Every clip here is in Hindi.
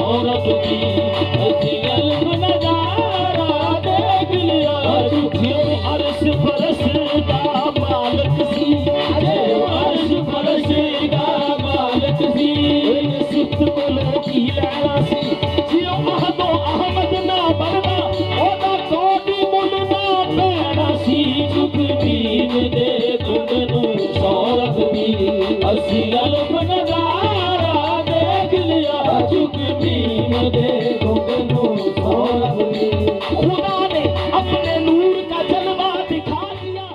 सौरभ की अति अल्प नजारा देख लिया जो अर्श फरश का मालिक सी अर्श फरश का मालिक सी सिफ्त को लोकी लैला सी जियो अहदो अहमद ना बनना ओदा कोटी मुल ना पैना सी चुप दीन दे दुगनु सौरभ की असी अल्प नजारा देख लिया चुप दीन दे दुगनु सौरभ की खुदा ने अपने नूर का जलवा दिखा दिया।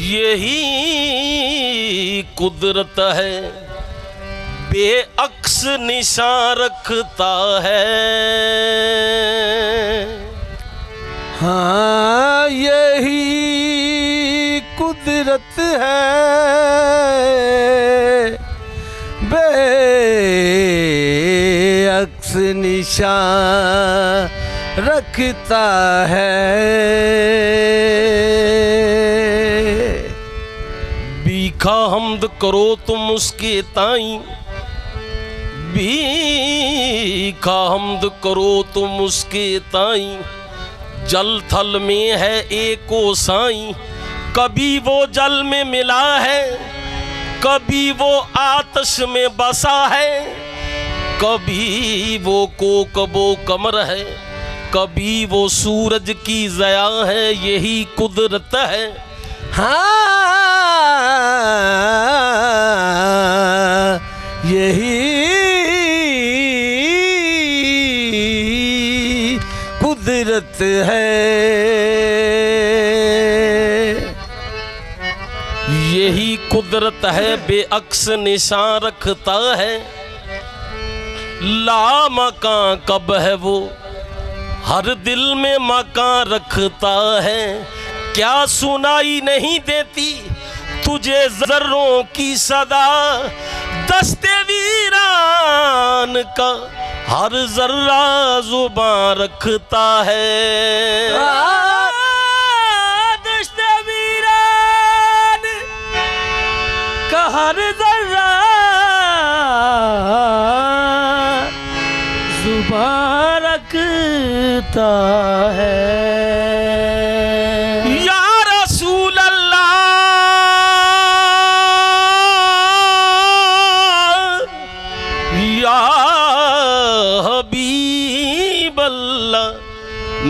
यही कुदरत है बेअक्स निशान रखता है। हाँ यही कुदरत है बेअक्स निशान रखता है। बीखा हम्द करो तुम उसके ताई, बीखा हम्द करो तुम उसके ताई। जल थल में है एको साई, कभी वो जल में मिला है, कभी वो आतश में बसा है, कभी वो कोकबो कमर है, कभी वो सूरज की ज़या है। यही कुदरत है। हाँ यही कुदरत है। यही कुदरत है बेअक्स निशान रखता है। ला मकां कब है वो हर दिल में मकां रखता है। क्या सुनाई नहीं देती तुझे जर्रों की सदा, दस्ते वीरान का हर जर्रा जुबान रखता है। दस्ते वीरान का हर जर्रा जुबान रखता है।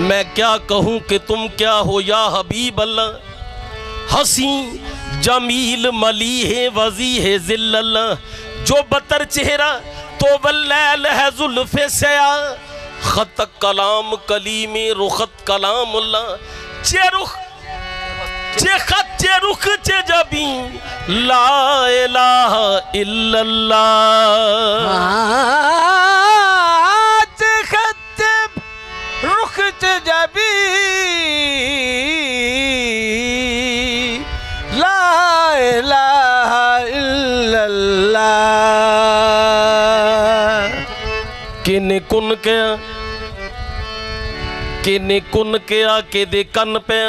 मैं क्या कहूँ कि तुम क्या हो या हबीब अल्लाह। हसी जमील मली है वजी है जिल्लल्लाह, जो बतर चेहरा तो वल्लैल है जुल्फ़े सया। खत कलाम कली में रुखत कलामुल्लाह, चे रुख चे खत चे रुख चे जबी ला इलाहा इल्लल्लाह। रुख जबी ला इलाहा इल्लल्लाह। किने कुन क्या के दे कन पे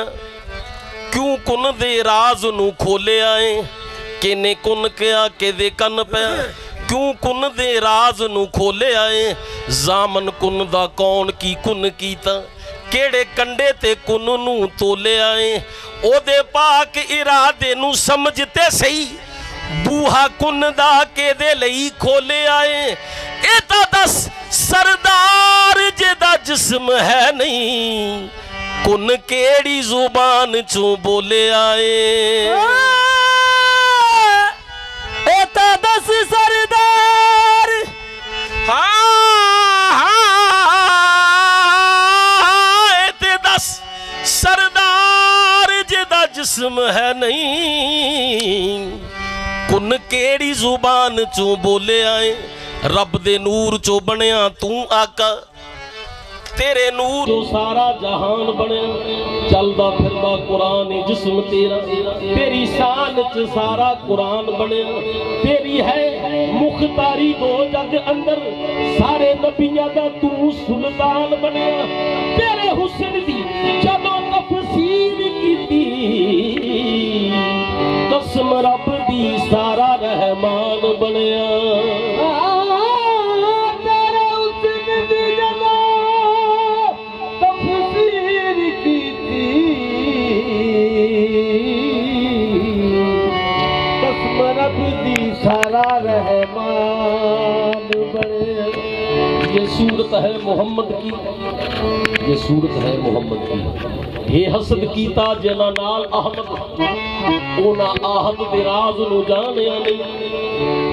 क्यों कुन दे राज नू खोले आए। किने कुन क्या के दे कन पे क्यों कुन दे राज नू खोले आए। जामन कुन दा कौन की कुन कीता, केड़े कंडे ते कुन नू तोले आए। ओदे पाक इरादे नू समझते सही, बूहा कुन दा के दे लई खोले आए। ए ता दस सरदार जेदा जिस्म है नहीं, कुन केड़ी जुबान चू बोले आए। ए ता दस सरदार सरदार जेदा जिस्म है नहीं, कुन केड़ी जुबान चो बोले आए। रब दे नूर चो बनया तू आका, तेरे नूर जो सारा जहान बनया। चलदा फिरदा कुरान जिस्म तेरा, तेरी शान च सारा कुरान बनया। तेरी है मुख्तारी दो जग अंदर, सारे नबियां दा तू सुल्तान बनया। तेरे हुस्न दी जदों तफसीर कीती, कसम रब दी सारा रहमान बनया। सारा रहमान बने। ये सूरत है मोहम्मद की, ये सूरत है मोहम्मद की। हे हसद कीता जना नाल अहमद, ओना आहद दे राज नू जानिया नहीं।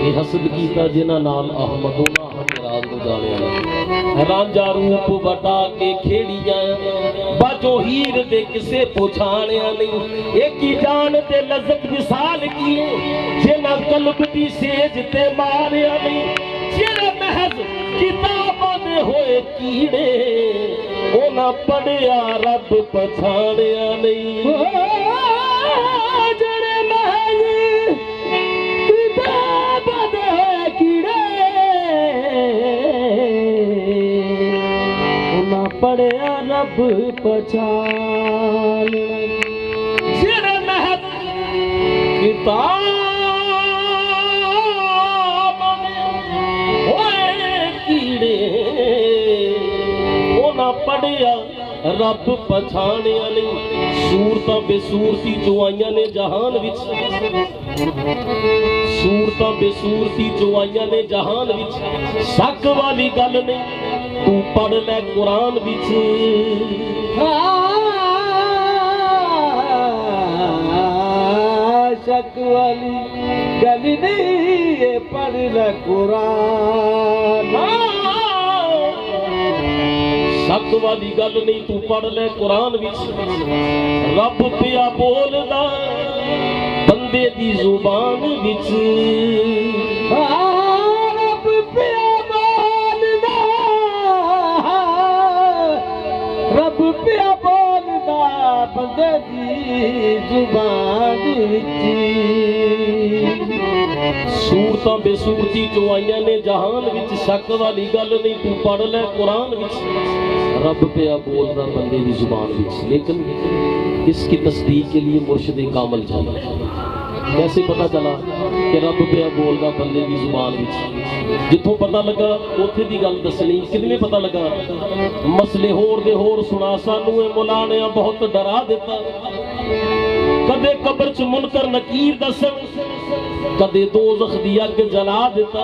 ये हसद कीता जिन्हां नाल अहमद उन्हां हकराल नूं जाणिया रांझा रूप वटा के खेड़ियां बाजो हीर दे किसे पुछाणिया नहीं एक ही जान ते लज़्ज़त विसाल किए जिन्हां कल्ब दी सेज ते मारिया नहीं जेड़े महज किताबां दे होए कीड़े उन्हां पढ़िया रब पछाणिया नहीं जेड़े महज किताबां दे होए कीड़े उन्हां पढ़िया रब पछाणिया जेड़े महज किताब पढ़िया रब पछाणिया नहीं सूरतां बेसूरती जो आईयां ने जहान विच सूरतां बेसूरती जो आईयां ने जहान विच शक वाली गल नहीं तू पढ़ ले कुरान विच शक वाली गल नहीं पढ़ ले कुरान शक वाली गल नहीं तू पढ़ ले कुरान विच रब पिया बोलदा बंदे दी जुबान विच रब पिया बोलदा रब पिया बोलदा बंदे दी जुबान विच सूरतां बेसूरती जो आईयां ने जहान विच शक वाली गल नहीं तू पढ़ ले कुरान विच रब पिया बोलदा बंदे की जुबान विच लेकिन इसकी तस्दीक के लिए मुर्शिद कामल चाहिए कैसे पता चला कि रब पिया बोलदा बंदे की जुबान विच जिथों पता लगा उथे दी गल दसनी किदमें पता लगा मसले होर दे होर सुना सानू ए मुला ने बहुत डरा दिता कदे कब्र च मुनकर नकीर दसन कदे दोज़ख दी अग जला दिता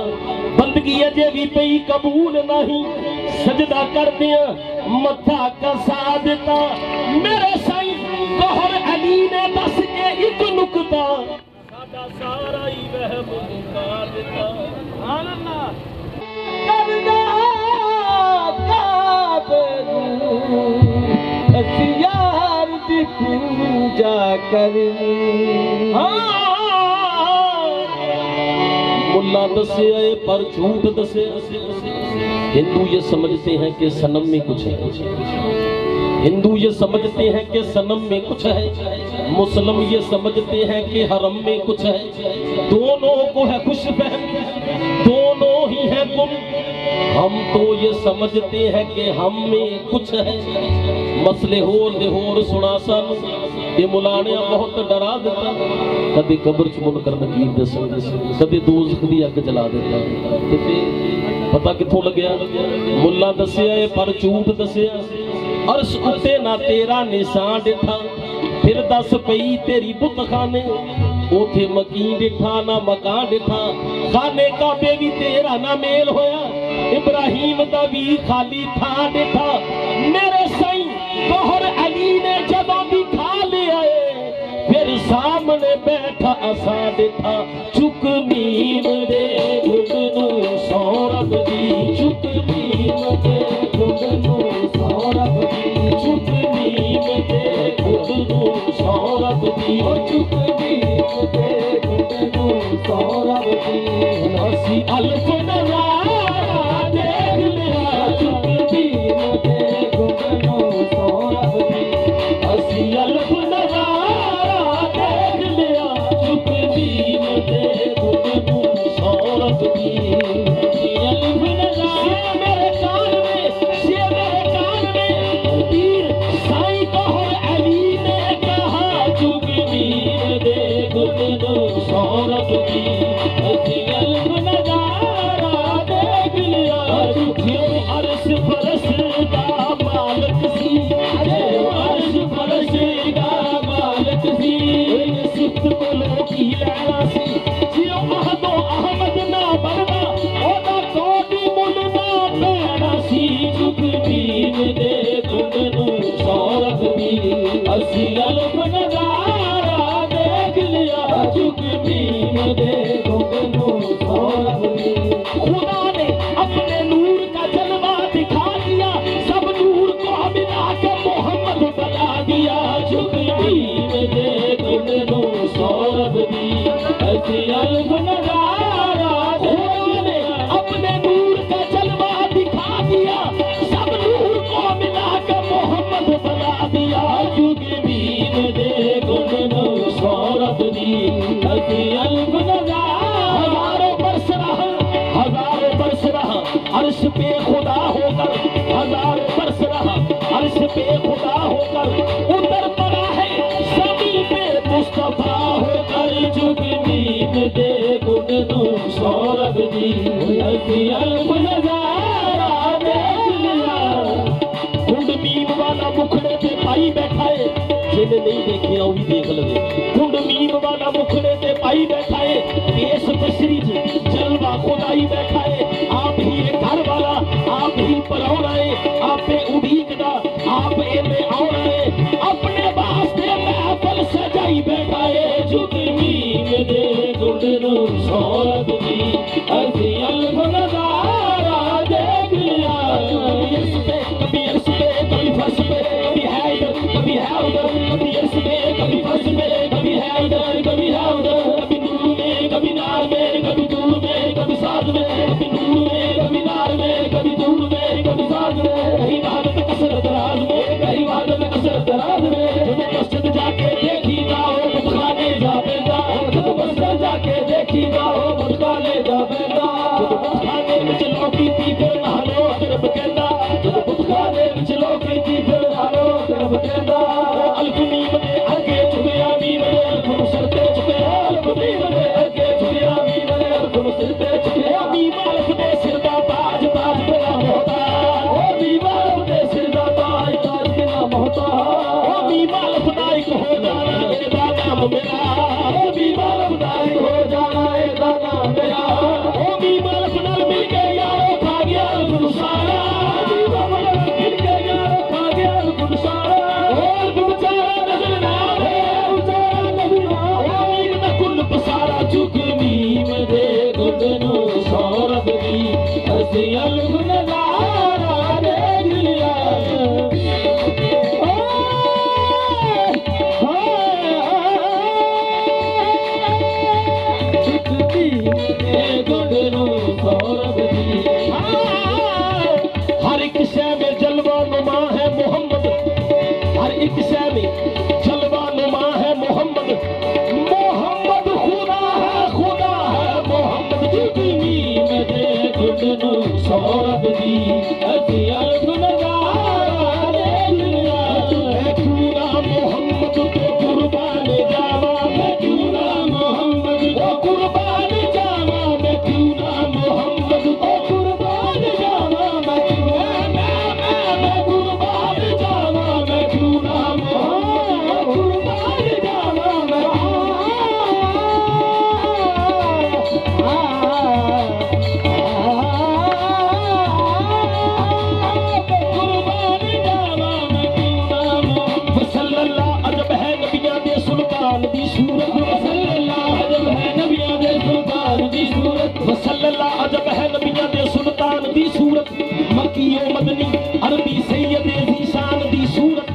बंदगी अजे भी पई कबूल नहीं सजदा कर दिया मथा कसा दिता मेरे साईं गौहर अली ने दस के एक नुकता साडा सारा ही वहम मुका दिता सुभान अल्लाह करना काबरू असियार दी पूजा कर मुल्ला दसे पर झूठ दसे हिंदू ये समझते हैं कि सनम में कुछ है हिंदू ये समझते हैं कि सनम में कुछ है मुस्लिम ये समझते हैं कि हरम में कुछ है दोनों को है खुश फहमी दोनों ही है गुम हम तो ये समझते हैं कि हम में कुछ है मसले होर दे होर सुना सन ये मुलाने बहुत डरा देता कभी कब्र च मुनकर नकीर दसन कभी दोज़ख दी अग जला देता ते फिर पता किथों लग्या मुल्ला दसिया पर झूठ दसिया अर्श उत्ते ना तेरा निशान डिठा फिर दस पई तेरी बुत खाने ओथे मकीन डिठा ना मकान डिठा खाने काबे भी तेरा ना मेल होया इब्राहिम दा भी खाली था डिठा मेरे साईं गौहर अली ने जदों भी खा लिया फिर सामने बैठा असा डिठा चुक नीम दे घुटनू सौरभ दी चुक नीम दे घुटनू सौरभ दी चुक नीम दे घुटनू सौरभ दी चुक नीम दे घुटनू सौरभ दी हसी अल्फ नज़ारा देख लिया चुक नीम दे घुटनू सौरभ दी हसी अल्फ नज़ारा देख लिया चुक नीम दे घुटनू सौरभ दी सौरभ की अल्फ नज़ारा अर्श पे खुदा होकर 1000 बरस रहा, अर्श पे खुदा होकर उतर पड़ा है ज़मीं पे मुस्तफा होकर। जुग नींद दे गुगनू सौरभ जी, हसी अल्फ नजारा देख लिया। कुंड मीम वाला मुखड़े ते पाई बैठा है, जिन्हें नहीं देखे वो भी देख लवे। कुंड मीम वाला मुखड़े ते पाई बैठा है, पेश बशरी जलवा खुदाई बैठा है। आप ही घर वाला, आप ही परौना है, आप पे उड़ीकदा, आप एने आउना है, अपने वास्ते महफल सजाई बैठा है। जुग मीम दे गुंडनू सौरभ जी, हसी अल्फ नजारा देख लिया। कभी अर्श पे, कभी अर्श पे, कभी फर्श पे, कभी है इधर, कभी है उधर, कभी अर्श पे, कभी फर्श पे, कभी है इधर, कभी है उधर, कभी नूर में, कभी नार में, कभी दूर में, कभी साथ में, कभी नूर में, कभी नार में, कभी दूर में, कभी साथ में। कहीं वहादत कसरत राज में, कहीं वहादत कसरत राज में। जब मस्जिद जाके देखी जाओ बुतखाने जा बेदा, जब मस्जिद जाके देखी जाओ बुतखाने जा बेदा। जब बुतखाने में चलो की थी फिर नहालो अजरब कहता, जब बुतखाने में चलो की थी फिर नहालो अजरब कहता। अल्फ मीम दे आगे झुकया मीम दे अल्फ सर पे झुकया, अल्फ मीम दे आगे झुकया मीम दे अल्फ सिर पे झुकया। मीम अल्फ दे सिर दा ताज, ताज बिना मोहताज। ओ मीम अल्फ दे सिर दा ताज, ताज बिना मोहताज। ओ मीम अल्फ दा एक हो जाना एदा नाम मेरा, ओ मीम अल्फ दा एक हो जाना एदा नाम मेरा। ओ मीम अल्फ नाल मिल के यारो खा गया अल्फ सारा, मीम अल्फ मिल के यारो खा गया अल्फ सारा। ओ अल्फ बेचारा नजर ना आवे, बेचारा नजर ना आवे, मीम दा कुल पसारा। जुग मीम दे गुंडनू सौरभ जी, हसी अल्फ नजारा देख लिया। हर एक शय में जलवा नुमा है मोहम्मद, हर एक शय में जलवा नुमा है मोहम्मद। मोहम्मद खुदा है मोहम्मद। जुग मीम दे गुंडनू सौरभ जी, हसी अल्फ नजारा देख लिया। मैं क्यों ना मोहम्मद को कुर्बान जावा, मैं क्यों ना मोहम्मद को कुर्बान जावा, मैं क्यों ना मोहम्मद को कुर्बान जावा, मैं क्यों मैं कुर्बान जावा, मैं क्यों ना मोहम्मद को कुर्बान जावा, मैं अजब है नबियां दे सुल्तान दी सूरत, वसल्लल्लाह अजब है नबियां दे सुल्तान दी सूरत, वसल्लल्लाह अजब है नबियां दे सुल्तान दी सूरत। मक्की ओ मदनी अरबी सैयद ज़ीशान दी सूरत,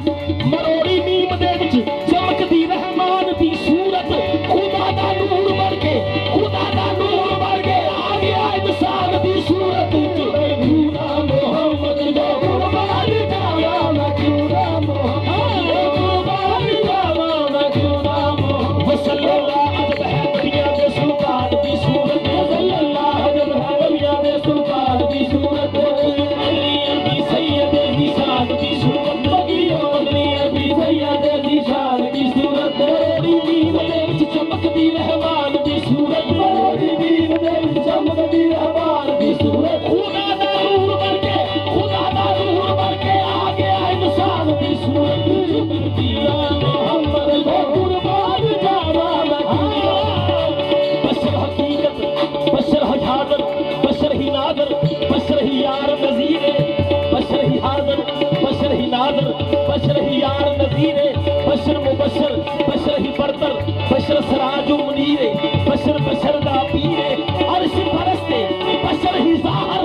मरोड़ी मीम दे विच चमकदी रहमान दी सूरत। खुदा दा नूर बढ़ के, खुदा दा नूर बढ़ के आ गया इंसान दी सूरत। क्यों ना मोहम्मद को कुर्बान जावा, मैं क्यों ना मोहम्मद को कुर्बान जावा, मैं क्यों ना मोहम्मद। वसल्लल्लाह अजब है नबियां दे सुल्तान दी सूरत, वसल्लल्लाह अजब है नबियां दे सुल्तान दी सूरत। अरबी सैयद ज़ीशान दी सूरत, अरबी सैयद ज़ीशान दी सूरत। मरोड़ी मीम दे विच चमकदी रहमान दी सूरत, मरोड़ी मीम दे विच चमकदी रहमान दी सूरत। खुदा दा नूर बढ़ के, खुदा दा नूर बढ़ के आ गया इंसान दी सूरत। जुग दिया मोहम्मद को कुर्बान जावा, मैं बशर हकीकत, बशर हाज़र, बशर ही नाज़र, बशर ही यार नज़ीर, बशर ही हाज़र, बशर ही नाज़र, बशर ही यार नज़ीर, बशर मुबशर, बशर ही बरतर, बशर सराजु मुनीर, बशर बशर दा पीर, अर्श फरस्ते बशर ही ज़ाहर,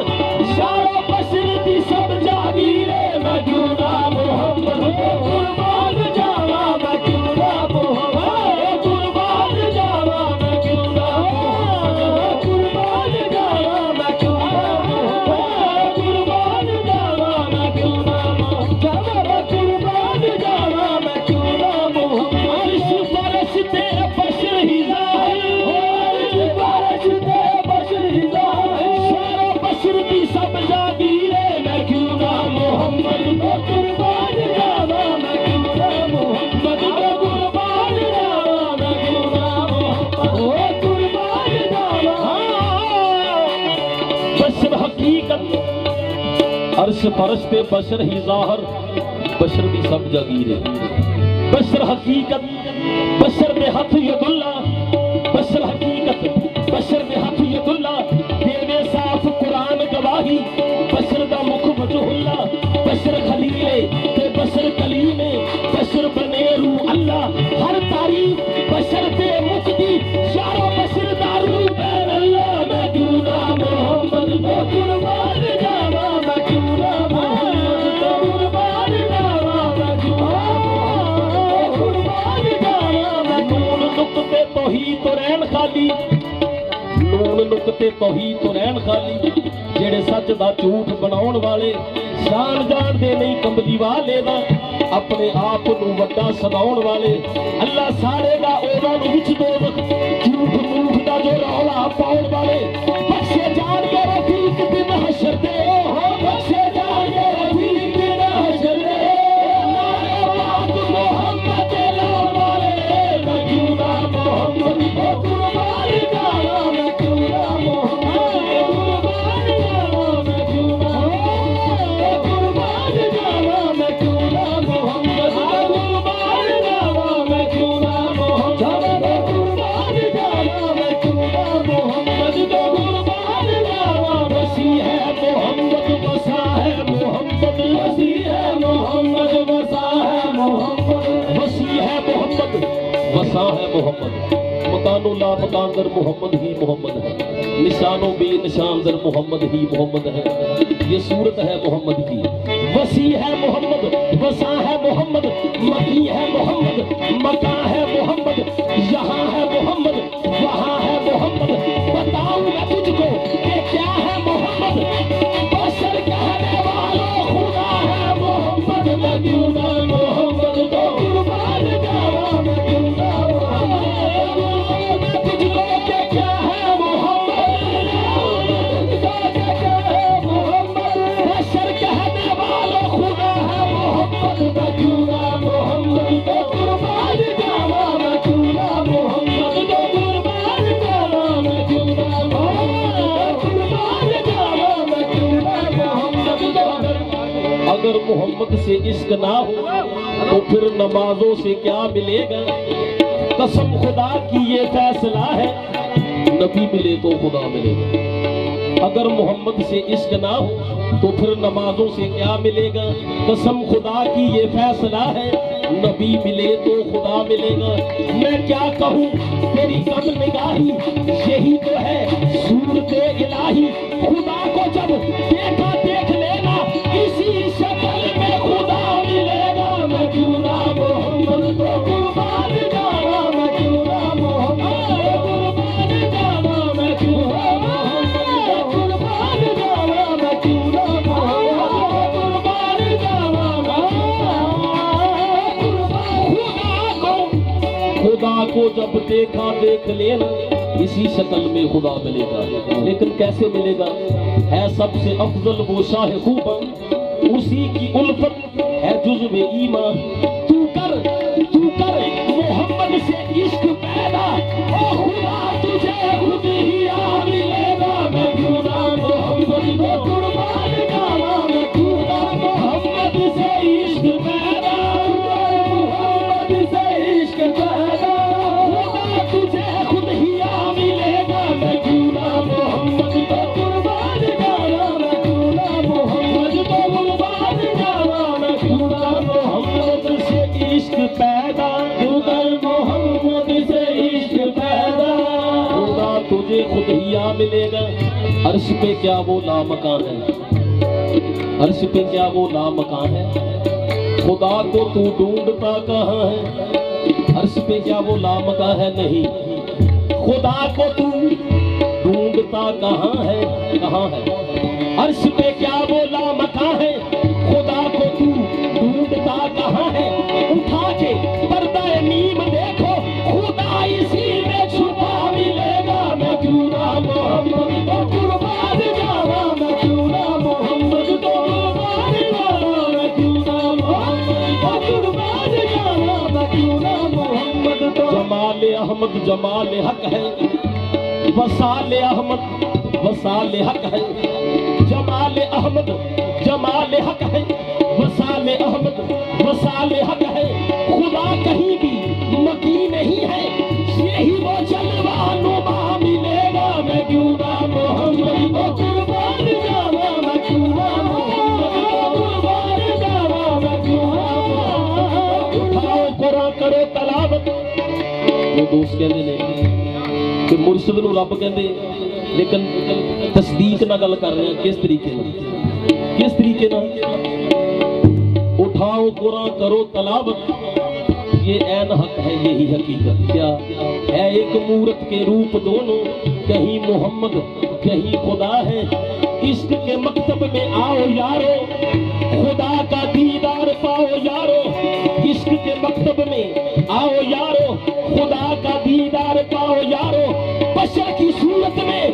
शारो बशर दी सब जागीर। मैं क्यों ना मोहम्मद को कुर्बान जावा, मैं क्यों ना मोहम्मद को कुर्बान जावा, मैं क्यों ना मोहम्मद को कुर्बान जावा, मैं क्यों ना मोहम्मद को कुर्बान जावा, मैं क्यों ना मोहम्मद को कुर्बान जावा, मैं क्यों ना मोहम्मद। अर्श फरस्ते बशर ही ज़ाहिर, अर्श भी सब जागीरे, मैं क्यों ना मोहम्मद को कुर्बान जावा, मैं क्यों ना मोहम्मद को कुर्बान जावा, मैं क्यों ना मोहम्मद को कुर्बान जावा। बशर हकीकत अर्श फरश्ते बशर ही ज़ाहर, बशर भी सब जागीरे। बशर हकीकत बशर में हथ यदुल्ला, बशर हकीकत बशर में हथ यदुल्ला, देवे साफ कुरान गवाही, बशर दा मुख वजहुल्ला, बशर खलीले ते बशर कलीमे, बशर बने रू अल्लाह, हर तारीफ बशर ते मुक्ति, शारो बशर दारू बैन अल्लाह, मैं क्यों ना मोहम्मद को कुर्बान जावा, मैं क्यों ना मोहम्मद को कुर्बान जावा, मैं क्यों ना कुर्बान जावा। मैं नून नुक्ते तौहीद तो रहन खाली, नून नुक्ते तौहीद तो रहन खाली, जेड़े सच दा झूठ बनाउण वाले, शान जानदे नहीं कंबली वाले दा, अपने आप नूं वड्डा सदाउण वाले, अल्लाह सारे दा ओना नूं विच दोज़ख, झूठ मूठ दा जो रौला पाउण वाले, बख्शे जान के रफीक दिन हशर दे, बख्शे जान के रफीक दिन हशर दे, नारे पाक मोहम्मद लाउण वाले, मैं क्यों ना मोहम्मद को कुर्बान जावा, मैं क्यों ना मोहम्मद को कुर्बान जावा, मैं क्यों ना कुर्बान जावा, मैं क्यों ना मोहम्मद को कुर्बान जावा, मैं क्यों ना मोहम्मद को कुर्बान जावा, मैं क्यों ना मोहम्मद को कुर्बान जावा। वसी है मोहम्मद वसा है मोहम्मद, वसी है मोहम्मद वसा है मोहम्मद, वसी है मोहम्मद वसा है मोहम्मद, मकानो ला मकानदर मोहम्मद ही मोहम्मद है, निशानों बे निशानदर मोहम्मद ही मोहम्मद है, ये सूरत है मोहम्मद की। वसी है मोहम्मद वसा है मोहम्मद, मकी है मोहम्मद मका है मोहम्मद, यहाँ है मोहम्मद वहाँ है मोहम्मद, बताऊं मैं तुझको कि क्या है मोहम्मद, बशर कहने वालों खुदा है मोहम्मद, मैं क्यों ना मोहम्मद को कुर्बान जावा, मैं क्यों ना मोहम्मद तुझको के क्या है मोहम्मद, तुझको के क्या है मोहम्मद, बशर कहने वालों खुदा है मोहम्मद, मैं क्यों ना मोहम्मद को कुर्बान जावा, मैं क्यों ना मोहम्मद को कुर्बान जावा, मैं क्यों ना मोहम्मद को कुर्बान जावा, मैं क्यों ना मोहम्मद को। अगर मोहम्मद से इश्क ना हो तो फिर नमाजों से क्या मिलेगा, कसम खुदा की ये फैसला है, नबी मिले तो खुदा मिलेगा। अगर मोहम्मद से इश्क ना हो तो फिर नमाजों से क्या मिलेगा, कसम खुदा की ये फैसला है, नबी मिले तो खुदा मिलेगा। मैं क्या कहूँ तेरी कम निगाही, यही तो है सूरत इलाही, खुदा को जब देखा देख लेना, इसी शक्ल में खुदा मिलेगा, मैं क्यों ना मोहम्मद को कुर्बान जावा, मैं क्यों ना मोहम्मद को कुर्बान जावा, मैं क्यों ना मोहम्मद को कुर्बान जावा, मैं क्यों ना मोहम्मद को कुर्बान जावा, मैं खुदा को जब देखा देख लेना, इसी शक्ल में खुदा मिलेगा। लेकिन कैसे मिलेगा, है सबसे अफजल वो शाह खूबन, उसी की उल्फत है जुज़्व ईमान, तू कर मोहम्मद से इश्क पैदा, ओ खुदा तुझे खुद ही आ मिलेगा, मैं क्यों ना मोहम्मद को कुर्बान जावा, मैं क्यों ना मोहम्मद से इश्क पैदा, मोहम्मद से इश्क पैदा, खुदा तुझे खुद ही आ मिलेगा, मैं क्यों ना मोहम्मद को कुर्बान जावा, मैं क्यों ना मोहम्मद को कुर्बान जावा, मैं क्यों ना मोहम्मद से इश्क पैदा, खुदा मोहम्मद से इश्क पैदा, खुदा तुझे खुद ही आ मिलेगा। अर्श पे क्या वो लामकान है, अर्श पे क्या वो लामकान है, खुदा को तू ढूंढता कहाँ है, अर्श पे क्या वो लामकान है, नहीं खुदा को तू ढूंढता कहाँ है, कहाँ है, अर्श पे क्या वो लामकान है, खुदा को तू ढूंढता कहाँ है, उठा के पर्दा नीम देखो, खुदा इसी में छुपा मिलेगा, मैं क्यों ना मोहम्मद को कुर्बान जावा, मैं क्यों ना अहमद जमाल हक है, वसाल अहमद वसाल हक है, जमाल अहमद जमाल हक है, वसाल अहमद वसाल हक है। खुदा कहीं भी मकी नहीं है, यही वो जलवा नुमा मिलेगा। मैं क्यों ना मोहम्मद को कुर्बान जावा, मैं क्यों ना मोहम्मद को कुर्बान जावा, मैं क्यों ना उठाओ कुरान करो तलावत। वो दोस्त कहते ने कि मुर्शिद नूं रब कहते, लेकिन तस्दीक ना गल कर रहे हैं। किस तरीके ना उठाओ कुरान करो तलावत, ये ऐन हक है, यही हकीकत। क्या है एक मूरत के रूप दोनों, कहीं मोहम्मद कहीं खुदा है। इश्क के मकतब में आओ यारो, खुदा का दीदार पाओ यारो। इश्क के मकतब में आओ यारो, खुदा का दीदार पाओ यारो। बशर की सूरत में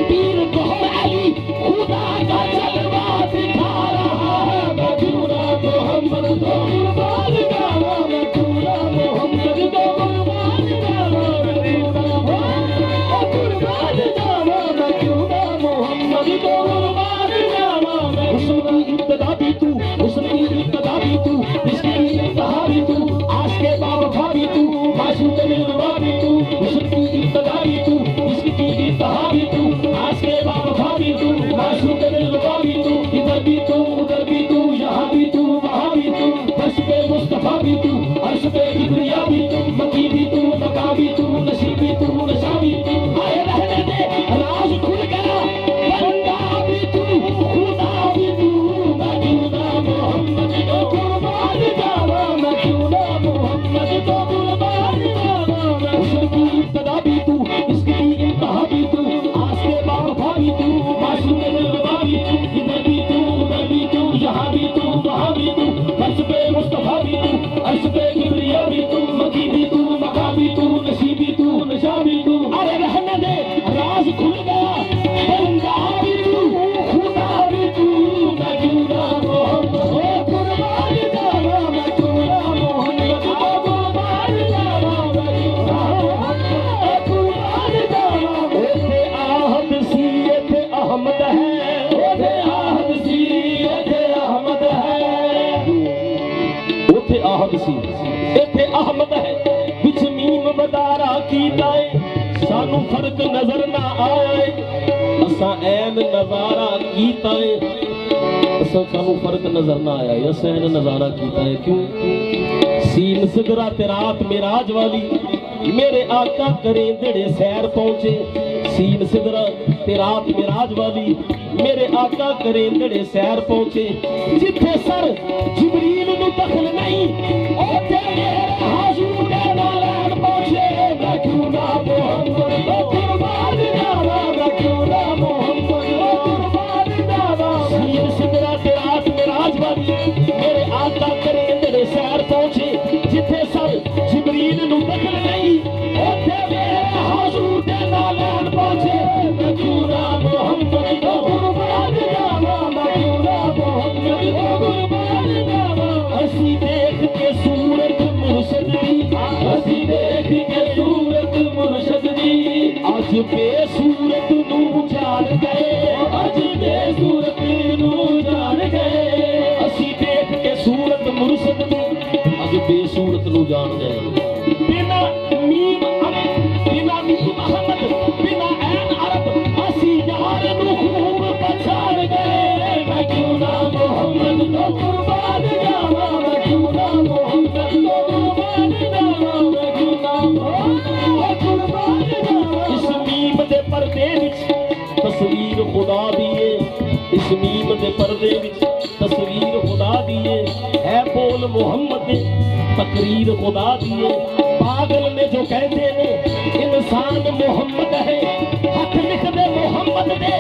पीर गौहर अली खुदा का जलवा दिखा रहा है। मैं क्यों ना मोहम्मद को कुर्बान जावा, मैं क्यों ना मोहम्मद को कुर्बान जावा, मैं क्यों ना मोहम्मद को कुर्बान जावा, मैं क्यों ना मोहम्मद को कुर्बान जावा। हुस्न की इब्तिदा भी तू, हुस्न की इब्तिदा भी तू, इसकी इंतहा भी तू, आज के बावफा भी तू, मासूम दिलरुबा भी तू। हुस्न की इब्तिदा भी तू, इसकी इंतहा भी तू, आज के बावफा भी तू, मासूम दिलरुबा भी तू। इधर भी तू उधर भी तू, यहाँ भी तू वहाँ भी तू, फर्श पे मुस्तफा भी तू, अर्श पे किबरिया भी तू, मकी भी तू, मका भी तू, नशी भी तू, नशा भी तू। आए रहने दे राज खुल गया, बंदा भी तू, खुदा भी तू। मैं क्यों ना मोहम्मद को कुर्बान जावा, मैं क्यों ना मोहम्मद को कुर्बान जावा। हुस्न की इब्तिदा भी तू, इसकी इंतहा भी तू, आज के बावफा भी तू, मासूम दिलरुबा भी तू। इधर भी तू उधर भी तू, यहाँ भी तू वहाँ भी तू, फर्श पे मुस्तफा भी तू, अर्श पे किबरिया भी तू, मकी भी तू, मका भी तू, नशी भी तू, नशा भी तू। अरे रहने दे राज खुल गया, बंदा भी तू, खुदा भी तू। मैं क्यों ना मोहम्मद को कुर्बान जावा, मैं क्यों ना मोहम्मद को कुर्बान जावा, मैं क्यों ना मोहम्मद को कुर्बान जावा। ओथे आहद सी एथे अहमद है, ओथे आहद सी एथे अहमद है। ओथे आहद सी एथे अहमद है, विच मीम वदारा कीता है, सानू फर्क नजर ना आए। असा ऐन नजारा कीता है, असा सानू फर्क नजर ना आया, असा ऐन नजारा कीता है। क्यों सीन सिदरा ते रात मेराज वाली, मेरे आका करेंदड़े सैर पहुंचे। सीन सिदरा ते रात मेराज वाली, मेरे आका करेंदड़े सैर पहुंचे। जिथे सर जिबरील नू दखल नहीं, ओथे मेरे हाजूर दे नाल पहुंचे। मैं क्यों ना मोहम्मद को कुर्बान जावा, मैं क्यों ना मोहम्मद को कुर्बान जावा। सीन सिदरा ते रात मेराज वाली, मेरे आका करेंदड़े सैर पहुंचे। जिथे सर जिबरील नू दखल नहीं, ओथे मेरे हाजूर दे नाल पहुंचे। मैं क्यों ना मोहम्मद को कुर्बान जावा, मैं क्यों ना मोहम्मद को कुर्बान जावा। असी देख के सूरत मुर्शद दी, असी देख के सूरत मुर्शद दी, अज बेसूरत नू जान गए, अज बेसूरत नू जान गए। असी देख के सूरत मुर्शद दी, अज बेसूरत नू जान गए। बिना मीम बिना मीम अहमद, बिना ऐन अरब, असी यार नू खूब पहचान गए। मैं क्यों ना मोहम्मद को कुर्बान जावा, मैं क्यों ना मोहम्मद को कुर्बान जावा, मैं क्यों ना मोहम्मद को कुर्बान जावा। इस मीम दे पर्दे विच तस्वीर खुदा दी है, इस मीम दे पर्दे विच तस्वीर खुदा दी है बोल मोहम्मद दे, तकरीर खुदा दी है। पागल ने जो कहते ने इंसान मोहम्मद है, हक लिख दे मोहम्मद दे,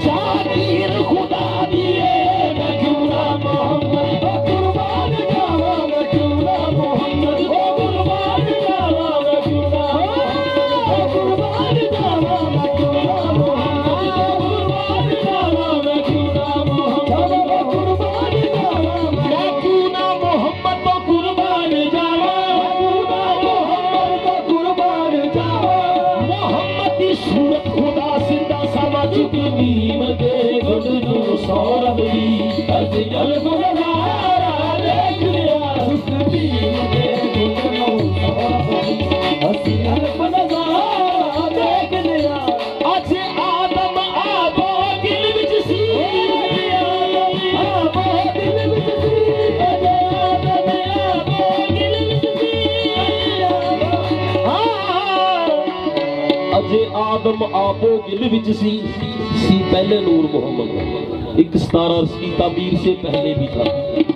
जागीर खुदा दी है। मैं क्यों ना मोहम्मद को कुर्बान जावा, मैं क्यों ना मोहम्मद को कुर्बान जावा, मैं क्यों ना मोहम्मद को कुर्बान जावा, मैं क्यों ना मोहम्मद को कुर्बान जावा, मैं क्यों ना मोहम्मद को कुर्बान जावा, मैं क्यों ना मोहम्मद को कुर्बान जावा, मैं क्यों ना मोहम्मद को कुर्बान जावा। सावरी ऐसी अल्फ नजारा देख लिया उस पीर दे गुजरों सावरी ऐसी अल्फ नजारा देख लिया आज आदम आबो दिल विच सी आबो दिल विच सी आदम आबो दिल विच सी अजे आदम आबो दिल विच सी पहले नूर मोहम्मद एक 17 की ताबीर से पहले भी था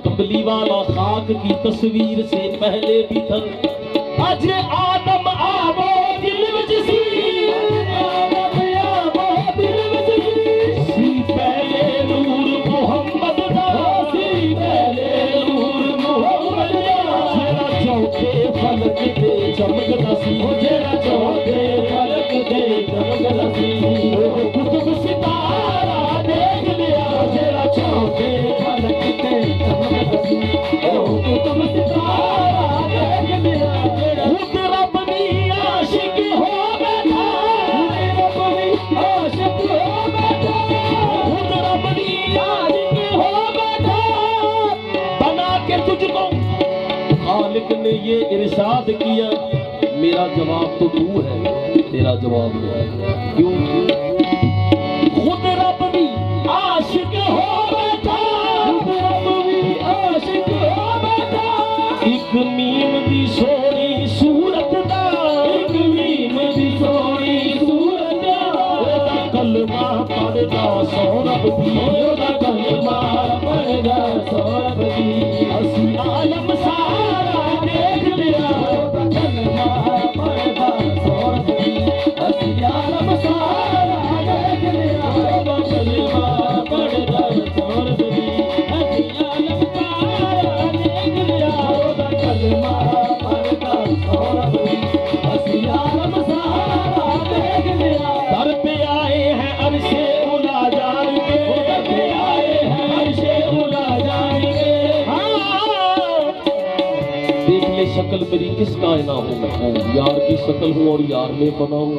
कबली वाला खाक की तस्वीर से पहले भी था आज आदम आबो दिल विच सी आदम आबो दिल विच सी पहले नूर मोहम्मद दा सी पहले नूर मोहम्मद दा जेड़ा चौथे फलक ते चमकदा सी जेड़ा चौथे फलक ते चमकदा सी ओ कुतुब सितारा देख लिया जेड़ा चौथे फलक ते चमकदा सी ओ कुतुब सितारा देख लिया खुद रब दी आशिक हो बैठा रब दी आशिक हो बैठा खुद रब दी आशिक हो बैठा बना के तुझको खालिक ने ये इरशाद किया मेरा जवाब तो तू है तेरा जवाब नहीं क्यों खुद रब दी आशिक हो बैठा खुद रब दी आशिक हो बैठा एक मीम दी सोनी सूरत दा एक मीम दी सोनी सूरत दा ओदा कलमा पढ़दा सौरभ दी ओदा कलमा पढ़दा सौरभ दी असी आलम सारा देख लिया ओदा कलमा पढ़दा सौरभ दी असी आलम सारा देख लिया ओदा कलमा पढ़दा सौरभ दी असी आलम सारा देख लिया ओदा कलमा पढ़दा सौरभ दी असी आलम सारा देख लिया दर पे आए हैं अरशे उला जान के दर पे आए हैं अरशे उला जान के देख ले शक्ल मेरी किस कायना हूँ मैं यार की शक्ल हूँ और यार में बना हूँ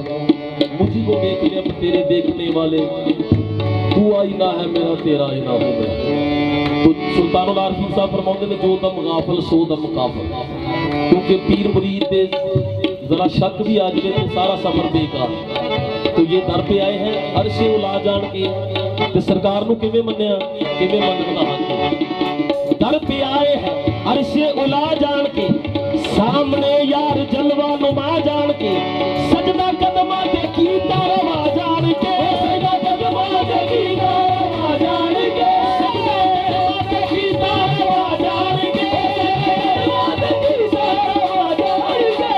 मुझी को देख ले अब तेरे देखने वाले तू आईना है मेरा तेरा आईना हूँ मैं तो सुल्तानुल आरफीन साहब फरमाते ने जो दम गाफल सो दम काफल क्योंकि पीर मुरीद दे जरा शक भी आ जाए तो सारा सफर बेकार तो ये दर पे आए हैं अरशे उला जान के ते सरकार नु किवें मन्या किवें मन बना दर पे आए हैं अरशे उला जान के सामने यार जलवा नुमा जान के सजदा कदमा ते कीता रवा जान के सजदा कदमा ते कीता रवा जान के सजदा कदमा ते कीता रवा जान के सजदा कीता रवा जान के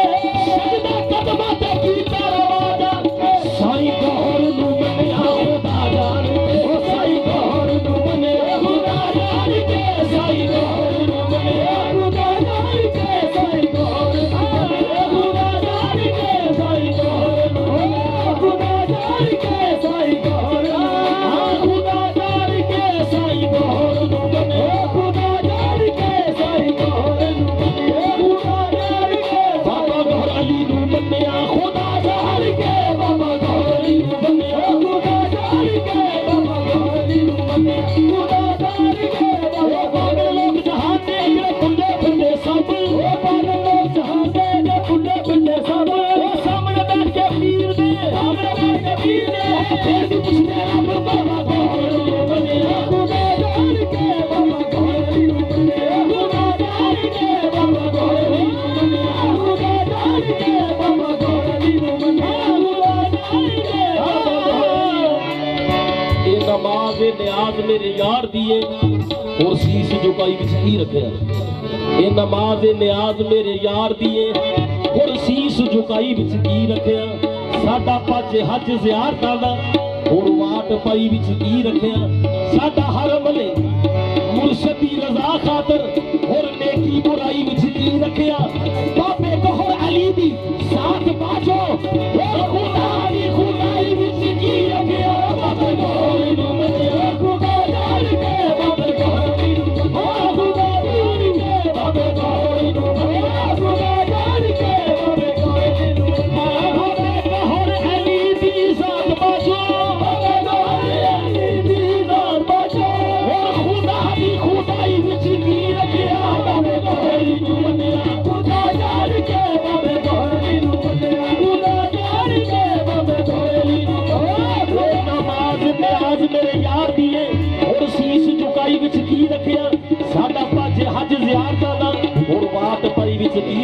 सजदा कदमा ते कीता रवा जान के साईं गौर नु मन्या खुदा जान के ओ साईं गौर नु मन्या खुदा जान के साईं गौर नु मन्या खुदा जान के साईं गौर नु मन्या खुदा जान के साईं गौर नु मन्या खुदा जान के साईं गौर हाँ खुदा जान के साईं गौर नु मन्या खुदा जान के साईं गौर नु मन्या खुदा जान के बाबा गौर अली नु मन्या खुदा जान के बाबा गौर अली नु मन्या खुदा जान के बाबा गौर अली नु मन्या खुदा जान के बाबा गौर लोग जहां दे खुले खुले सब ओ पागल लोग जहां दे खुले खुले सब ओ सामने बैठ के पीर दे सामने बैठ के पीर दे फिर भी पूछते रब बाबा गौर अली नु मन्या खुदा जान के बाबा गौर अली नु मन्या खुदा जान के बाबा गौर अली नु मन्या खुदा जान के बाबा गौर अली नु मन्या खुदा जान के बाबा गौर ये नमाज नियाज मेरे यार दिए और शीश झुकाई विच की रखिया ये नमाज नियाज मेरे यार दिए और शीश झुकाई विच की रखिया साडा पज हज ज़ियारतां दा और वाट पाई विच की रखिया साडा हर अमले मुर्शद दी रज़ा खातर और नेकी बुराई विच की रखिया बाबे गौहर अली दी साथ बाजो और खुदा दी खुदाई विच की रखिया बाबे गौहर नु मन्या खुदा जान के बाबे गौहर अली नु मन्या खुदा जान के बाबे गौहर नु मन्या खुदा जान के बाबे गौहर अली नु मन्या बाबे गौहर अली दी साथ बाजो बाबे गौहर अली दी साथ बाजो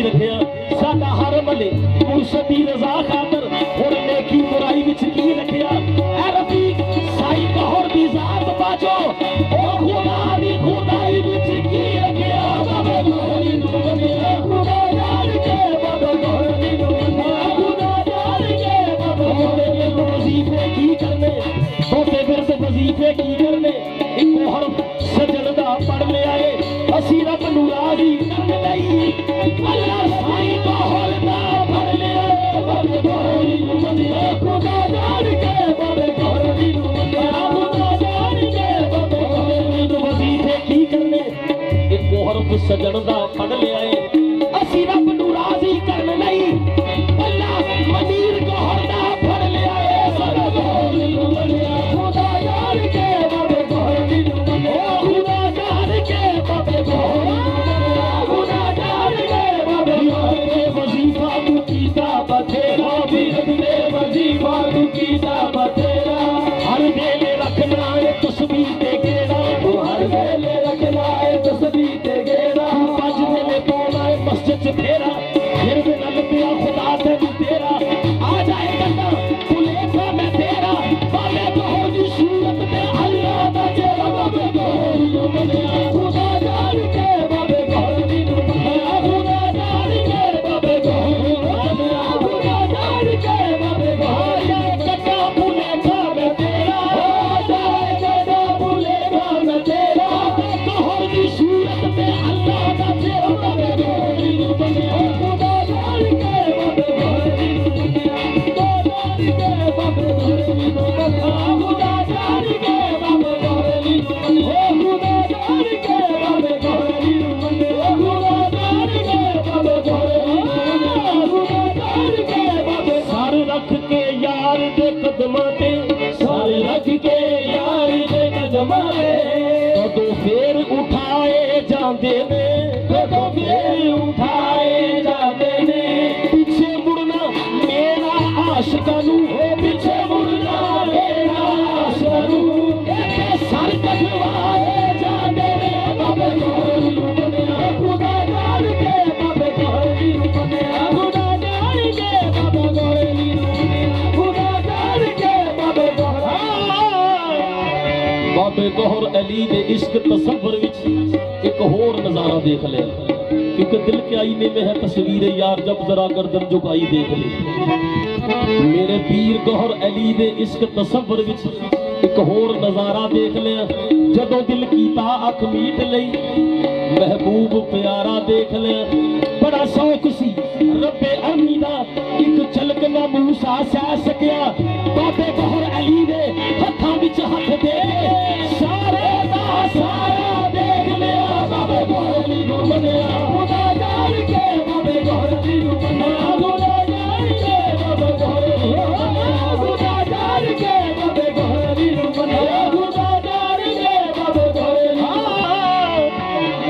रखिया साडा हर मले मुर्शद दी रजा खातर हुण नेकी बुराई विच की रखिया ऐ रफीक साई कहर दी जात बाजो ओ खुदा दी खुदाई विच की रखिया बाबे गोरी नू बनिया खुदा जान के बाबे गोरी नू बनिया खुदा जान के बाबे गोरी नू वजीफे की करने होते फिर वजीफे की करने इको हरफ सजन दा पढ़ ले आए असी रब नू राजी करन लई अल्लाह साईं कहर दा पढ़ ले आए बाबे गोरी नू बनिया खुदा जान के बाबे गोरी नू बनिया खुदा जान के बाबे गोरी नू वजीफे की करने इको हरफ सजन दा पढ़ ले आए असी रब नू राजी करन लई अल्लाह मनीर कहर दा पढ़ ले आए बाबे गोरी नू बनिया खुदा जान के बाबे गोरी नू बनिया खुदा जान के बाबे गोरी नू बनिया खुदा जान के बाबे गोरी वजीफा तू कीता बथेरा वीर दे वजीफा तू कीता बथेरा हर वेले रखना है तस्बीह ते गेड़ा तू हर वेले रखना है तस्बीह ते गेड़ा पांच वेले पाना है मस्जिद च फेरा फिर भी नल पिया खुदा ते तू तेरा आ जाए गंदा खुलेगा मैं तेरा बाबे गोहर दी सूरत ते अल्लाह दा चेहरा बाबे गोहर नू बनिया खुदा जान के बाबे गोहर नू बनिया खुदा जान के बाबे गोहर नू बनिया खुदा जान के बाबे गोहर कटा भूलेगा मैं तेरा हो जाए कटा भूलेगा मैं तेरा गोहर दी सूरत ते अल्लाह दा चेहरा बाबे गोहर नू बनिया खुदा जान के बाबे गोहर नू बनिया खुदा जान के बाबे गोहर नू बनिया खुदा जान के बाबे गोहर नू बनिया खुदा जान के बाबे गोहर नू बनिया खुदा जान के बाबे गोहर नू बनिया खुदा जान के बाबे सारे रख के यार दे कदमां ते सारे रख के यार दे कदमां ते तो फेर उठाए जांदे ने तो फेर उठाए जांदे ने पीछे मुड़ना मेरा आशिकां नू पीछे मुड़ना मेरा आशिकां नू इत्थे सर कटवाए जांदे ने बाबे गोहर नू बनिया खुदा जान के बाबे गोहर नू बनिया खुदा जान के बाबे गोहर नू बनिया खुदा जान के बाबे गोहर बाबे गोहर अली दे इश्क तसव्वुर विच एक होर नजारा देख लिया क्योंकि दिल के आईने में है तस्वीर यार जब जरा गर्दन झुकाई देख ली मेरे पीर गौहर अली दे इश्क तसव्वुर विच एक होर नजारा देख लिया जदों दिल कीता अख मीट लई महबूब प्यारा देख लिया बड़ा शौक सी रब्बे अमी दा एक झलक ना मूसा सह सकिया बाबे गौहर अली दे हत्थां विच हत्थ दे सारे दा सारा देख लिया बाबे गौहर नू बनिया खुदा जान के बाबे गौहर नू बनिया खुदा जान के बाबे गौहर नू बनिया खुदा जान के बाबे गौहर नू बनिया खुदा जान के बाबे गौहर नू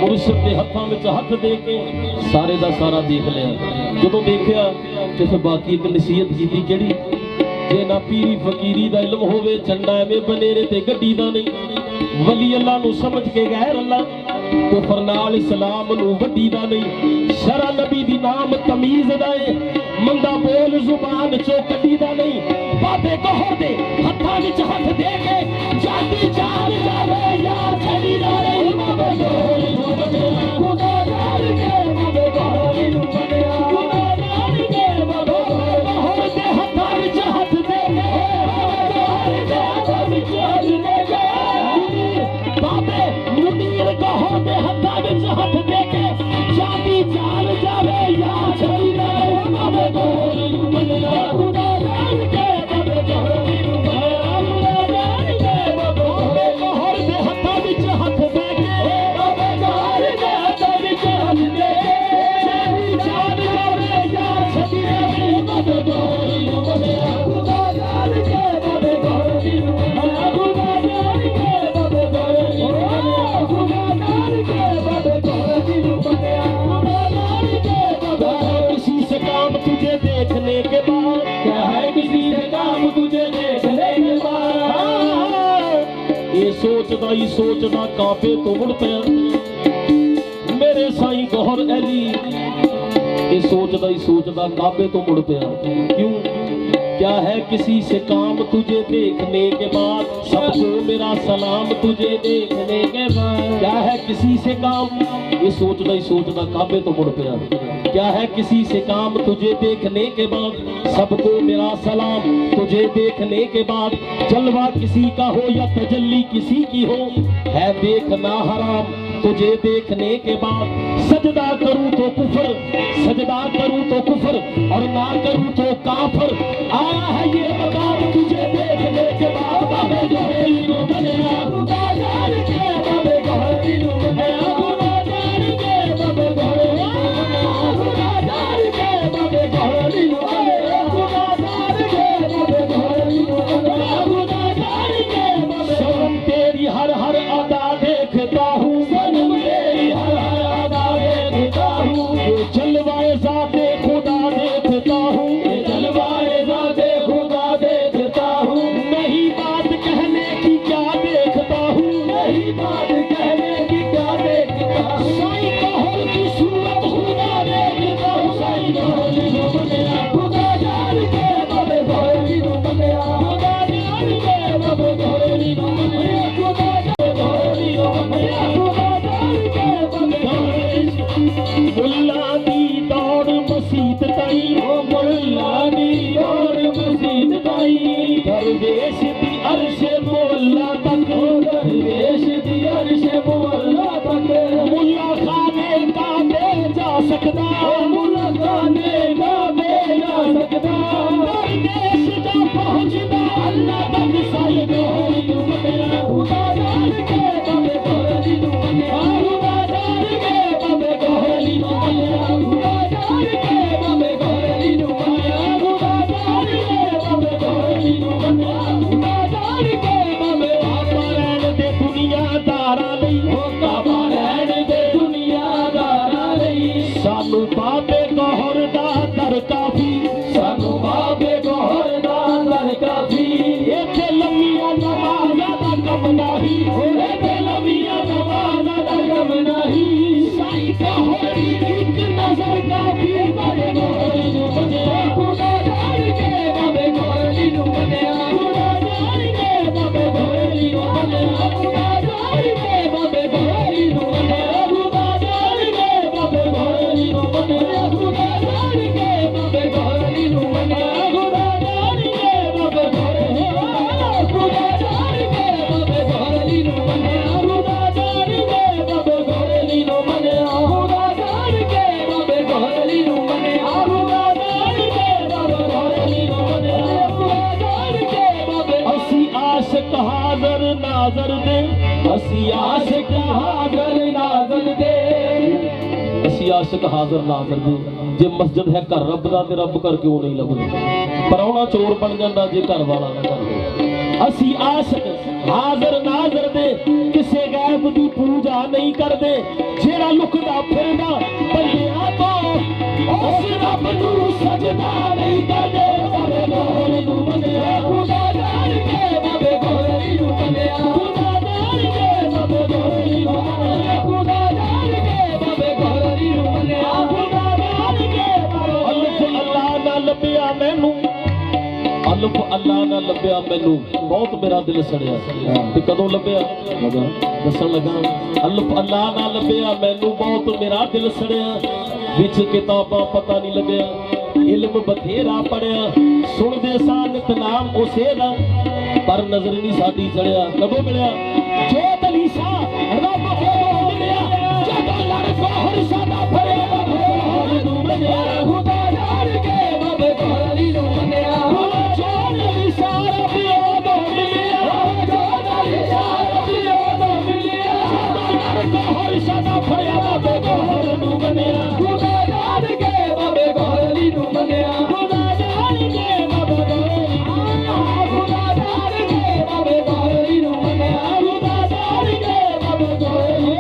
मुर्शिद दे हत्थां विच हत्थ दे के सारे दा सारा देख लिया जदों देखिया ते फिर बाकी एक नसीहत कीती केड़ी जे ना पीरी फकीरी दा इल्म होवे झंडा एवें बनेरे ते गड्डी दा नहीं वली अल्लाह नू समझ के गैर अल्लाह कुफर नाल इस्लाम नू वड्डी दा नहीं शरा नबी दी नाम तमीज दा है मंदा बोल जुबान चो कड्डी दा नहीं बाबे गौहर दे हत्थां विच हत्थ दे के जाती जान जावे यार छड़ी ना नहीं बाबे गौहर नू बनिया खुदा जान के बाबे गौहर नू बनिया खुदा जान के बाबे गौहर दे हत्थां विच हत्थ दे के बाबे गौहर दे हत्थां विच हत्थ दे के बाबे मुनीर गौहर दे हत्थां विच हत्थ दे के जाती जान जावे यार छड़ी ना नहीं बाबे गौहर नू बनिया खुदा जान के बाबे गौहर नू बनिया खुदा जान के बाबे गौहर दे हत्थां विच हत्थ दे के बाबे गौहर दे हत्थां विच हत्थ दे जाती जान जावे यार छड़ी ना नहीं बाबे गौहर नू बनिया खुदा जान के बाबे गौहर नू बनिया खुदा जान के बाबे गौहर नू बनिया खुदा जान के बाबे गौहर नू बनिया खुदा जान के बाबे किसी से काम तुझे देखने के बाद क्या है किसी से काम तुझे देखने के बाद ये सोचदा कांपे तो मुड़ पिया मेरे साईं गौहर अली ये सोचदा ही सोचदा काबे तो मुड़ पिया। क्यों? क्या है किसी से काम तुझे देखने के बाद, सबको मेरा सलाम तुझे देखने के बाद। क्या है किसी से काम, ये सोचदा ही सोचदा काबे तो मुड़ पिया। क्या है किसी से काम तुझे देखने के बाद, सबको मेरा सलाम तुझे देखने के बाद। जलवा किसी का हो या तजल्ली किसी की हो, है देखना हराम तुझे देखने के बाद। सजदा करूं तो कुफर, सजदा करूं तो कुफर, और ना करूं तो काफर। आया है ये मकाम तुझे देखने के बाद। बाबे गहरी नो बनिया खुदा जान के, बाबे गहरी नो बनिया खुदा जान के, बाबे गहरी नो बनिया खुदा जान के, बाबे गहरी नो बनिया खुदा जान के, बाबे गहरी नो बनिया खुदा जान के, बाबे। सनम तेरी हर हर अदा देखता हूँ, सनम तेरी हर हर अदा देखता हूँ। ये जलवाए ज़ाते खुदा देखता हूँ, ये जलवाए ज़ाते खुदा देखता हूँ। नहीं बात कहने की क्या देखता हूँ, नहीं बात कहने की क्या देखता हूँ। साईं कहर की सूरत खुदा देखता हूँ, साईं कहर की सूरत खुदा जान के, बाबे गहरी नो बनिया खुदा जान के, बाबे गहरी नो बनिया खुदा गहरी नो बनिया खुदा जान के, बाबे गहरी। मुल्ला दी दौड़ मसीत ताई, ओ मुल्ला दी दौड़ मसीत ताई। दरवेश दी अर्श मोहल्ला तक, दरवेश दी अर्श मोहल्ला तक। मुल्ला खाने काबे जा सकदा, मुल्ला खाने काबे जा सकदा। दरवेश जा पहुंचदा अल्लाह तक, साईं गहरी नो बनिया खुदा जान के, बाबे गहरी नो बनिया खुदा जान के, बाबे गहरी नो बनिया खुदा जान के, बाबे गहरी नो बनिया खुदा जान के, बाबे गहरी नो बनिया खुदा जान के, बाबे। काबा रहन दे दुनियादारां लई, ओ काबा रहन दे दुनियादारां लई। सानू बाबे गौहर दा दर काफी, सानू बाबे गौहर दा दर काफी। इत्थे लम्मियां नमाज़ां दा कम नाही, इत्थे लम्मियां नमाज़ां दा कम नाही। साईं गौहर दी इक नज़र काफी, बाबे गौहरी नो बनिया खुदा जान के, बाबे गौहरी नो बनिया खुदा जान के, बाबे गौहरी नो बनिया खुदा जान के, बाबे गौहरी नो बनिया खुदा जान के, बाबे गौहरी नो बनिया खुदा जान के, बाबे गौहरी नो बनिया खुदा जान के, बाबे गौहरी खुदा जान के, बाबे गौहरी नो बनिया खुदा जान के, बाबे गौहरी नो बनिया खुदा जान के, बाबे गौहरी नो बनिया खुदा जान के, बाबे गौहरी नो बनिया खुदा जान के, बाबे। असी आशिक हाज़र नाज़र दे, असी आशिक हाज़र नाज़र दे, असी आशिक हाज़र नाज़र दे। जे मस्जिद है घर रब दा ते रब कर क्यों नहीं लगदा, पराउणा चोर बन जांदा जे घर वाला ना कर। असी आशिक हाज़र नाज़र दे, किसे गैब दी पूजा नहीं करदे। जेड़ा लुकदा फिरदा बंदियां तो, उस रब नूं सजदा नहीं करदे। बाबे गहरी नो बनिया खुदा जान के, बाबे गहरी नो बनिया खुदा जान के, बाबे गहरी नो बनिया खुदा जान के, बाबे गहरी नो बनिया खुदा जान के। अल्फ अल्लाह ना लभ्या मैनू, अल्फ अल्लाह ना लभ्या मैनू, बहुत मेरा दिल सड़िया। ते कदों लभ्या दसन लगा। अल्फ अल्लाह ना लभ्या मैनू, बहुत मेरा दिल सड़िया। विच किताबां पता नहीं लग्या, इल्म बथेरा पढ़िया, सुनदे सा नितनाम उसे दा, पर नजर नहीं साडी चढ़िया। कदों मिलिया जो दलीसा रब ओदों मिलिया, जदों लड़ गौहर सादा फड़िया। बाबे गहरी नो बनिया खुदा जान के, बाबे गहरी नो बनिया जो दलीसा रब ओदों मिलिया, जो दलीसा रब ओदों मिलिया, जदों लड़ गौहर सादा फड़िया। बाबे गहरी नो बनिया खुदा जान के, बाबे गहरी नो बनिया खुदा जान के, बाबे गहरी खुदा जान के, बाबे गहरी नो बनिया खुदा जान के, बाबे गहरी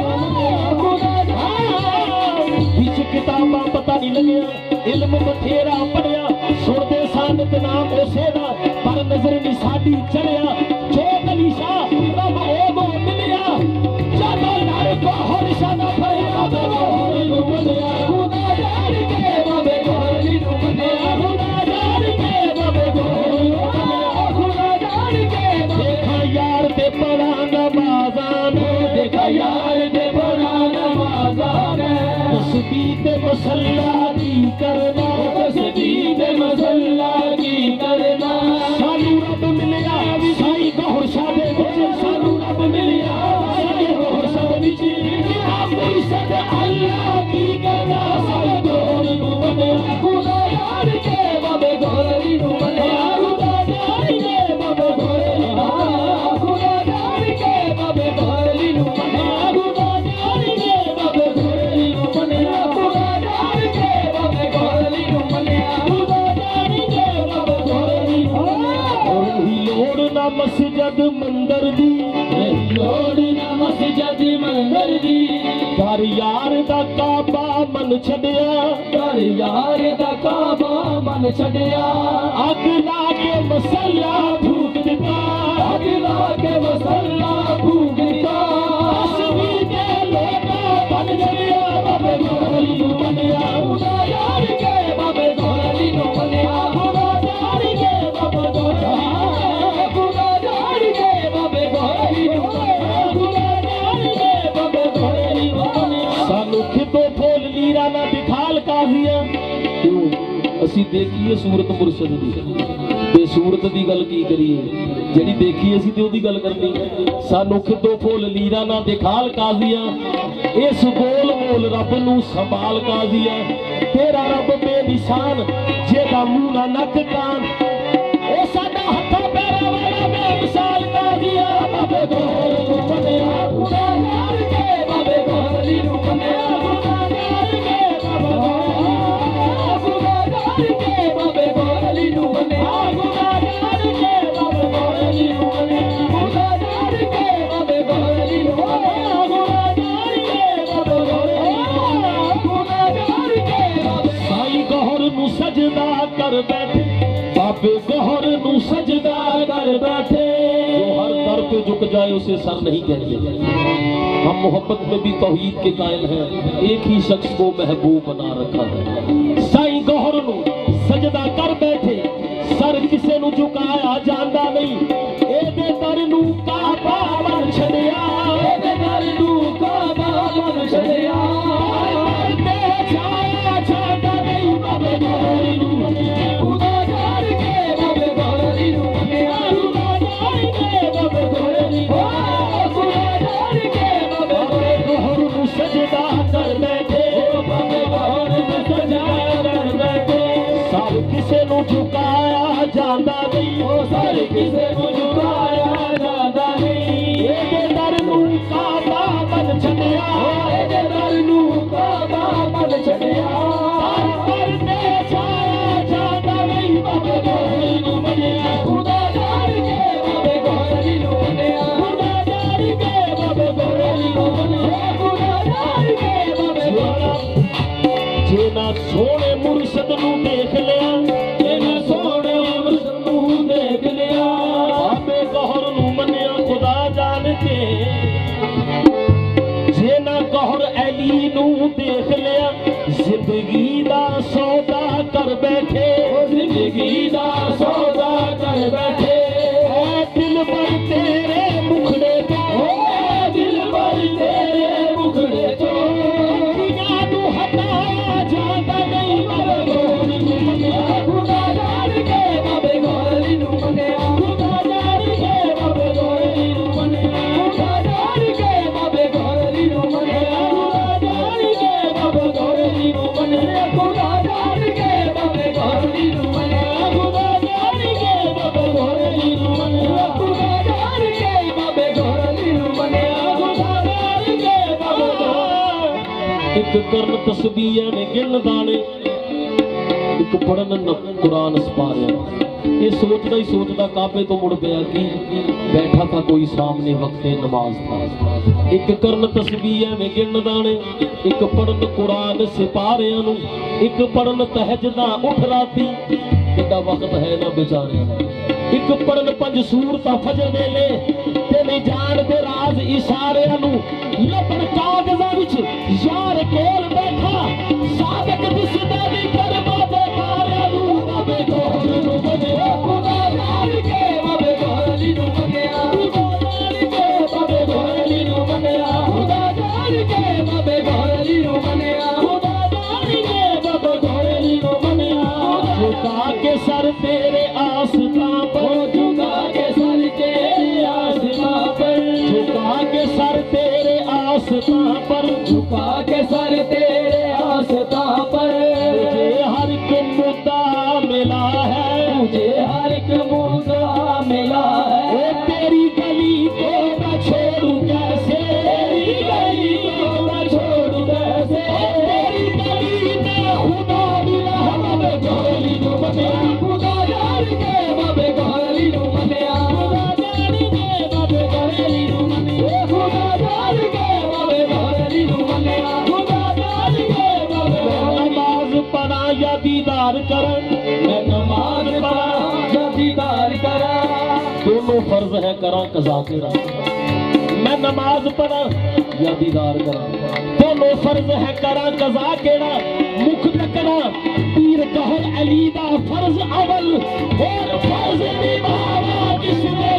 खुदा जान। विच किताबां पता नहीं लग्या, इल्म बथेरा पढ़िया, सुनदे सा नितनाम उसे दा, पर नजर नहीं साडी चढ़िया। जो दलीसा रब ओदों मिलिया, जदों लड़ गौहर सादा फड़िया। बाबे गहरी नो बनिया खुदा जान के, तस्बीह ते मसल्ला की करना, तस्बीह ते मसल्ला की करना। सानू रब मिलिया साईं गौहर शाह दे विच, सानू रब मिलिया साईं गौहर शाह दे विच। मुर्शद अल्लाह की करना, साईं गौहर नू मनिया, खुदा यार के बाबे गौहर नू मनिया, खुदा यार के बाबे गौहर नू मनिया, खुदा यार के बाबे गौहर नू मनिया, खुदा यार के बाबे गौहर नू मनिया, खुदा यार के बाबे गौहर नू मनिया, खुदा यार के बाबे गौहर नू मनिया। ओही लोड़ ना मस्जिद मंदिर दी, लोड़ ना मस्जिद मंदिर दी। घर यार दा काबा मन छड़िया, घर यार दा काबा मन छड़िया। अग ला के मसल्ला फूक दिता, अग ला के मसल्ला फूक दिता। तस्बीह ते लोटा बन छड़िया, बाबे गौहर नू मनिया, खुदा यार के बाबे गौहर नू मनिया, खुदा यार के बाबे गौहर, खुदा यार के बाबे गौहर नू मनिया, खुदा यार के बाबे गौहर नू मनिया। सानू खिदो फूल लीरा ना दिखाल काजिया, क्यों ਅਸੀਂ ਦੇਖੀਏ ਸੂਰਤ ਮੁਰਸ਼ਦ ਦੀ ਤੇ ਸੂਰਤ ਦੀ ਗੱਲ ਕੀ ਕਰੀਏ, ਜਿਹੜੀ ਦੇਖੀ ਅਸੀਂ ਤੇ ਉਹਦੀ ਗੱਲ ਕਰਨੀ। ਸਾਨੂੰ ਖਿਦੋ ਫੁੱਲ ਲੀਰਾ ਨਾ ਦਿਖਾਲ ਕਾਜ਼ੀਆ, ਇਸ ਬੋਲ ਬੋਲ ਰੱਬ ਨੂੰ ਸੰਭਾਲ ਕਾਜ਼ੀਆ। ਤੇਰਾ ਰੱਬ ਬੇਨਿਸ਼ਾਨ ਜਿਹਦਾ ਮੂੰਹ ਨਾ ਨੱਕ ਕਾਨ, ਉਹ ਸਾਡਾ ਹੱਥਾਂ ਪੈਰਾਂ ਵਾਲਾ ਬੇਮਿਸਾਲ ਕਾਜ਼ੀਆ। ਬਾਬੇ ਗੌਹਰ ਨੂੰ ਮੰਨਿਆ, ਖੁਦਾ ਯਾਰ ਕੇ ਬਾਬੇ ਗੌਹਰ ਨੂੰ ਮੰਨਿਆ, ਖੁਦਾ ਯਾਰ ਕੇ ਬਾਬੇ ਗੌਹਰ, ਖੁਦਾ ਯਾਰ ਕੇ ਬਾਬੇ ਗੌਹਰ ਨੂੰ ਮੰਨਿਆ, ਖੁਦਾ ਯਾਰ ਕੇ ਬਾਬੇ ਗੌਹਰ ਨੂੰ ਮੰਨਿਆ, ਖੁਦਾ ਯਾਰ ਕੇ ਬਾਬੇ ਗੌਹਰ ਨੂੰ ਮੰਨਿਆ, ਖੁਦਾ ਯਾਰ ਕੇ ਬਾਬੇ ਗੌਹਰ ਨੂੰ ਮੰਨਿਆ, ਖੁਦਾ ਯਾਰ ਕੇ ਬਾਬੇ। ਸਾਈਂ ਗੌਹਰ ਨੂੰ ਸਜਦਾ ਕਰ बैठे, बाबे गौहर नू सजदा कर बैठे। जो हर दर पे झुक जाए उसे सर नहीं कहते। हम मोहब्बत में भी तौहीद के कायल हैं, एक ही शख्स को महबूब बना रखा है। साईं गौहर नू सजदा कर बैठे, सर किसे नू झुकाया जांदा नहीं। एदे दर नू काबा बन छड़िया, एदे दर नू काबा बन छड़िया। ते छाया छाता नहीं बाबे गौहर नू मनिया, खुदा यार के बाबे गौहर नू मनिया, खुदा यार के बाबे गौहर नू, खुदा यार के बाबे गौहर नू सजदा कर बैठे, बाबे गौहर नू सजदा कर बैठे। सर किसे नू झुकाया जांदा नहीं, सर किसे नू झुकाया जांदा नहीं। एदे दर नू काबा बन छड़िया, एदे दर नू काबा बन छड़िया। करते छाया जांदा नहीं बाबे गौहर नू मनिया, खुदा यार के बाबे गौहर नू मनिया, खुदा यार के बाबे गौहर नू मनिया, खुदा यार के बाबे गौहर। जे ना सोने मुर्शद नू देख लिया, जे ना सोने मुर्शद नू देख लिया, बाबे गौहर नू मनिया खुदा जान के। जे ना गौहर अली नू देख लिया, जिंदगी दा सौदा कर बैठे, जिंदगी दा सौदा कर बैठे। ऐ दिल पर तेरे मुखड़े तो, दिल पर तेरे मुखड़े तो दुनिया नू हटाया जाता नहीं बाबे गौहर नू मनिया, खुदा यार के बाबे गौहर नू मनिया, खुदा यार के बाबे गौहर नू मनिया, खुदा यार के बाबे गौहर नू मनिया, खुदा यार के बाबे गौहर नू मनिया, खुदा यार के बाबे गौहर नू मनिया, खुदा यार के बाबे गौहर नू मनिया, खुदा यार के बाबे गौहर नू मनिया, खुदा यार के बाबे गौहर। एक करन तस्बीह ने गिन दाने, एक पढ़न कुरान सपारिया। ये सोचदा ही सोचदा काबे तो मुड़ गया कि बैठा था कोई सामने वक्ते नमाज था। एक करन तस्बीह में गिन दाने, एक पढ़न कुरान सिपारिया नू, एक पढ़न तहजदा उठ राती, कितना वक्त है ना बेचारे। एक पढ़न पंज सूरतां फजर वेले, ते नहीं जानदे राज इशारिया नू। लबन कागज़ां विच यार कोल बैठा, सादक दिसदा वी करमा दे तारिया नू। बाबे गौहर नू मनिया, खुदा यार के बाबे गौहर नू मनिया, खुदा यार के बाबे गौहर नू मनिया, खुदा यार के बाबे गौहर नू मनिया, खुदा आस्था पर, झुका के सर तेरे आस्था पर, मुझे हर एक मुद्दा मिला है, मुझे हर एक मुद्दा मिला ओ है। तेरी गली को मैं छोड़ूं कैसे, तेरी गली को मैं छोड़ूं कैसे, तेरी गली में खुदा मिला हमें गोली जो बने, खुदा जान के बाबे गोली नू मनिया, खुदा जाने दे बाबे गोली नू मने, खुदा जान के बाबे गोली नू मनिया, खुदा जान के बाबे नमाज पढ़ा या दीदार कर, मैं नमाज पढ़ा या दीदार करा, दोनों फर्ज है करा कज़ा केड़ा, मैं नमाज पढ़ा या दीदार करा, दोनों फर्ज है करा कज़ा केड़ा, मुख तकड़ा पीर कहर अली दा फर्ज अवल, और फर्ज निभावा किसने